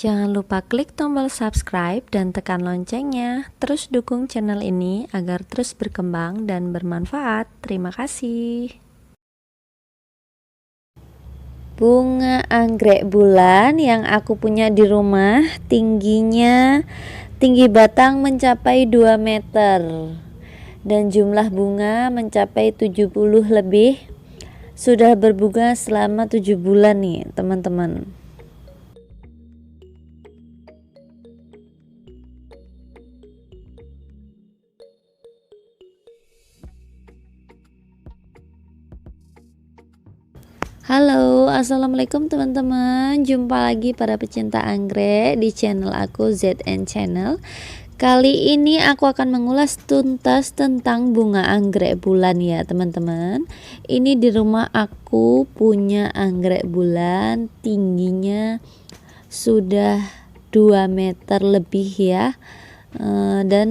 Jangan lupa klik tombol subscribe dan tekan loncengnya. Terus dukung channel ini agar terus berkembang dan bermanfaat. Terima kasih. Bunga anggrek bulan yang aku punya di rumah tinggi batang mencapai 2 meter dan jumlah bunga mencapai 70 lebih. Sudah berbunga selama 7 bulan nih teman-teman. Halo, assalamualaikum teman-teman. Jumpa lagi para pecinta anggrek di channel aku, ZN Channel. Kali ini aku akan mengulas tuntas tentang bunga anggrek bulan ya teman-teman. Ini di rumah aku punya anggrek bulan, tingginya sudah 2 meter lebih ya. Dan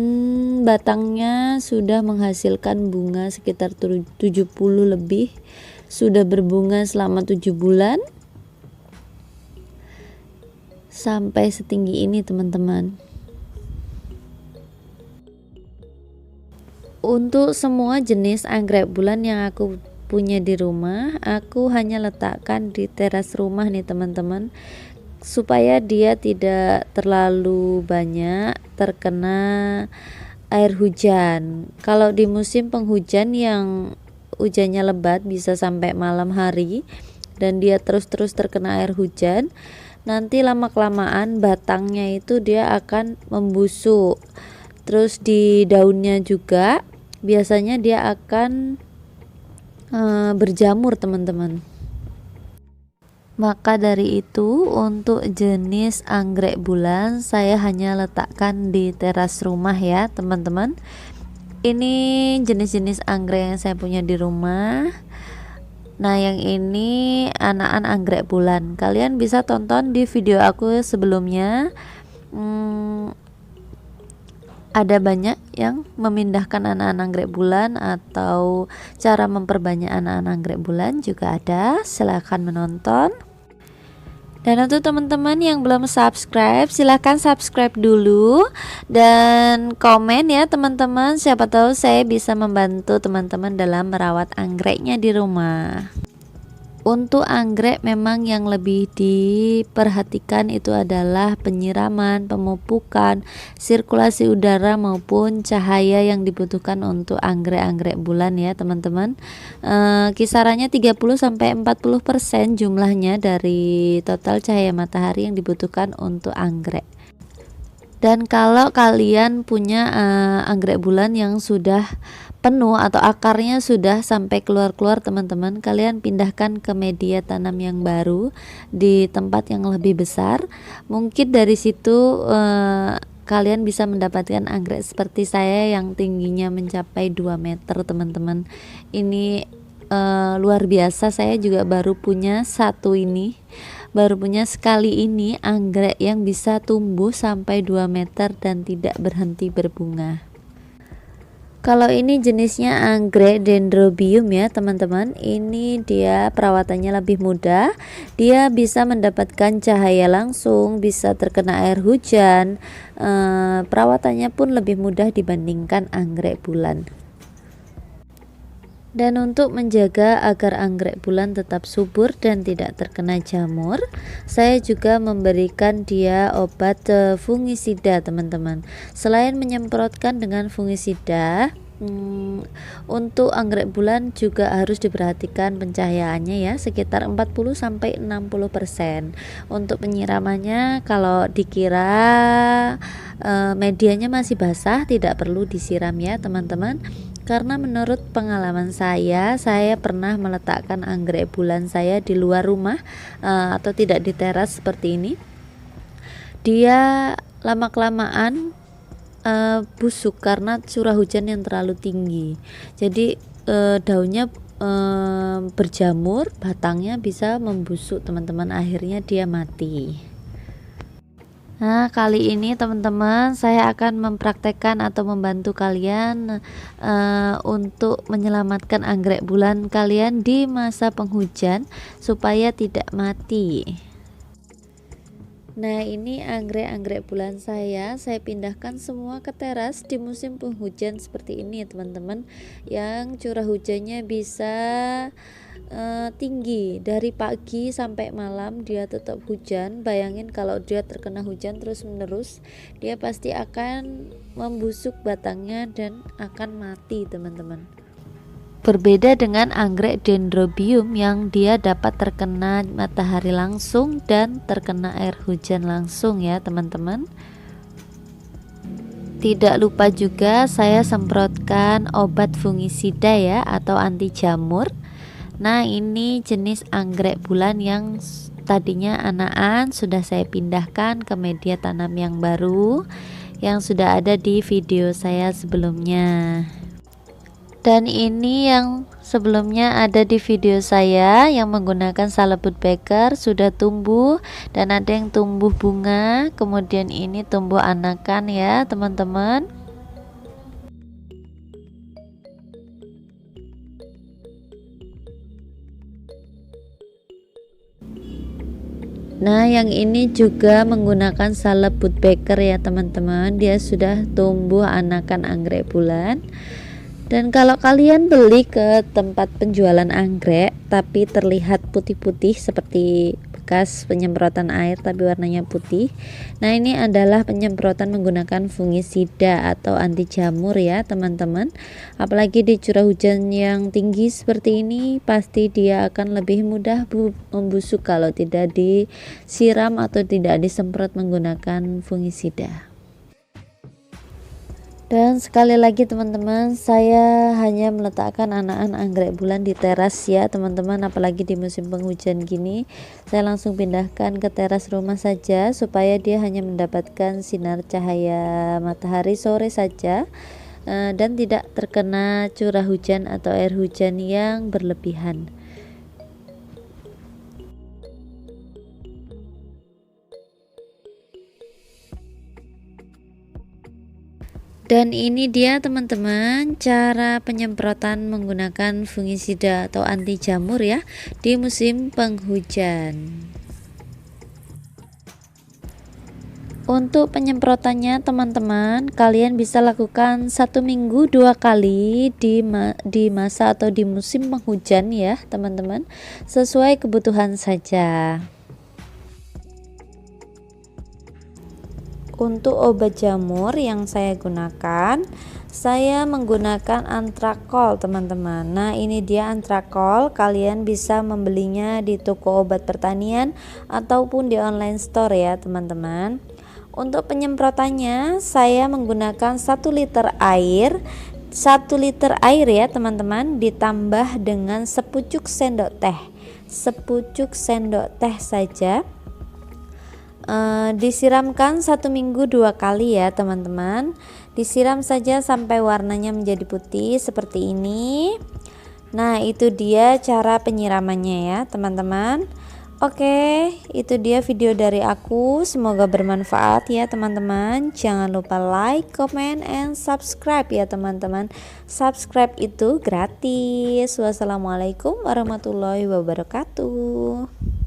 batangnya sudah menghasilkan bunga sekitar 70 lebih. Sudah berbunga selama 7 bulan sampai setinggi ini teman-teman. Untuk semua jenis anggrek bulan yang aku punya di rumah, aku hanya letakkan di teras rumah nih teman-teman, supaya dia tidak terlalu banyak terkena air hujan. Kalau di musim penghujan yang hujannya lebat bisa sampai malam hari dan dia terus terkena air hujan, nanti lama-kelamaan batangnya itu dia akan membusuk. Terus di daunnya juga biasanya dia akan berjamur teman-teman. Maka dari itu untuk jenis anggrek bulan saya hanya letakkan di teras rumah ya teman-teman. Ini jenis-jenis anggrek yang saya punya di rumah. Nah yang ini anakan anggrek bulan. Kalian bisa tonton di video aku sebelumnya. Ada banyak yang memindahkan anakan anggrek bulan atau cara memperbanyak anakan anggrek bulan juga ada. Silahkan menonton. Dan untuk teman-teman yang belum subscribe, silahkan subscribe dulu dan komen ya teman-teman. Siapa tahu saya bisa membantu teman-teman dalam merawat anggreknya di rumah. Untuk anggrek memang yang lebih diperhatikan itu adalah penyiraman, pemupukan, sirkulasi udara maupun cahaya yang dibutuhkan untuk anggrek-anggrek bulan ya teman-teman. Kisarannya 30-40% jumlahnya dari total cahaya matahari yang dibutuhkan untuk anggrek. Dan kalau kalian punya anggrek bulan yang sudah penuh atau akarnya sudah sampai keluar-keluar teman-teman, kalian pindahkan ke media tanam yang baru di tempat yang lebih besar. Mungkin dari situ kalian bisa mendapatkan anggrek seperti saya yang tingginya mencapai 2 meter teman-teman. Ini luar biasa, saya juga baru punya sekali ini anggrek yang bisa tumbuh sampai 2 meter dan tidak berhenti berbunga. Kalau ini jenisnya anggrek dendrobium ya teman-teman. Ini dia perawatannya lebih mudah. Dia bisa mendapatkan cahaya langsung, bisa terkena air hujan. Perawatannya pun lebih mudah dibandingkan anggrek bulan. Dan untuk menjaga agar anggrek bulan tetap subur dan tidak terkena jamur, saya juga memberikan dia obat fungisida teman-teman. Selain menyemprotkan dengan fungisida, untuk anggrek bulan juga harus diperhatikan pencahayaannya ya, sekitar 40-60%. Untuk penyiramannya, kalau dikira medianya masih basah tidak perlu disiram ya teman-teman. Karena menurut pengalaman saya pernah meletakkan anggrek bulan saya di luar rumah atau tidak di teras seperti ini. Dia lama-kelamaan busuk karena curah hujan yang terlalu tinggi. Jadi daunnya berjamur, batangnya bisa membusuk teman-teman, akhirnya dia mati. Nah kali ini teman-teman saya akan mempraktekkan atau membantu kalian untuk menyelamatkan anggrek bulan kalian di masa penghujan supaya tidak mati. Nah, ini anggrek-anggrek bulan saya pindahkan semua ke teras di musim penghujan seperti ini, teman-teman, yang curah hujannya bisa tinggi dari pagi sampai malam dia tetap hujan. Bayangin kalau dia terkena hujan terus menerus, dia pasti akan membusuk batangnya dan akan mati, teman-teman. Berbeda dengan anggrek dendrobium yang dia dapat terkena matahari langsung dan terkena air hujan langsung ya, teman-teman. Tidak lupa juga saya semprotkan obat fungisida ya, atau anti jamur. Nah, ini jenis anggrek bulan yang tadinya anakan sudah saya pindahkan ke media tanam yang baru yang sudah ada di video saya sebelumnya. Dan ini yang sebelumnya ada di video saya yang menggunakan salebut Becker sudah tumbuh, dan ada yang tumbuh bunga, kemudian ini tumbuh anakan ya, teman-teman. Nah, yang ini juga menggunakan salebut Becker ya, teman-teman. Dia sudah tumbuh anakan anggrek bulan. Dan kalau kalian beli ke tempat penjualan anggrek tapi terlihat putih-putih seperti bekas penyemprotan air tapi warnanya putih, nah ini adalah penyemprotan menggunakan fungisida atau anti jamur ya, teman-teman. Apalagi di curah hujan yang tinggi seperti ini, pasti dia akan lebih mudah membusuk kalau tidak disiram atau tidak disemprot menggunakan fungisida. Dan sekali lagi teman-teman, saya hanya meletakkan anakan anggrek bulan di teras ya, teman-teman. Apalagi di musim penghujan gini, saya langsung pindahkan ke teras rumah saja supaya dia hanya mendapatkan sinar cahaya matahari sore saja, dan tidak terkena curah hujan atau air hujan yang berlebihan. Dan ini dia teman-teman cara penyemprotan menggunakan fungisida atau anti jamur ya di musim penghujan. Untuk penyemprotannya teman-teman, kalian bisa lakukan 1 minggu 2 kali di masa atau di musim penghujan ya teman-teman, sesuai kebutuhan saja. Untuk obat jamur yang saya gunakan, saya menggunakan antrakol teman-teman. Nah, ini dia antrakol. Kalian bisa membelinya di toko obat pertanian ataupun di online store ya teman-teman. Untuk penyemprotannya saya menggunakan 1 liter air. 1 liter air ya teman-teman, ditambah dengan sepucuk sendok teh. Sepucuk sendok teh saja. Disiramkan 1 minggu 2 kali ya teman-teman. Disiram saja sampai warnanya menjadi putih seperti ini. Nah, itu dia cara penyiramannya ya teman-teman. Oke, itu dia video dari aku. Semoga bermanfaat ya teman-teman. Jangan lupa like, comment, and subscribe ya teman-teman. Subscribe itu gratis. Wassalamualaikum warahmatullahi wabarakatuh.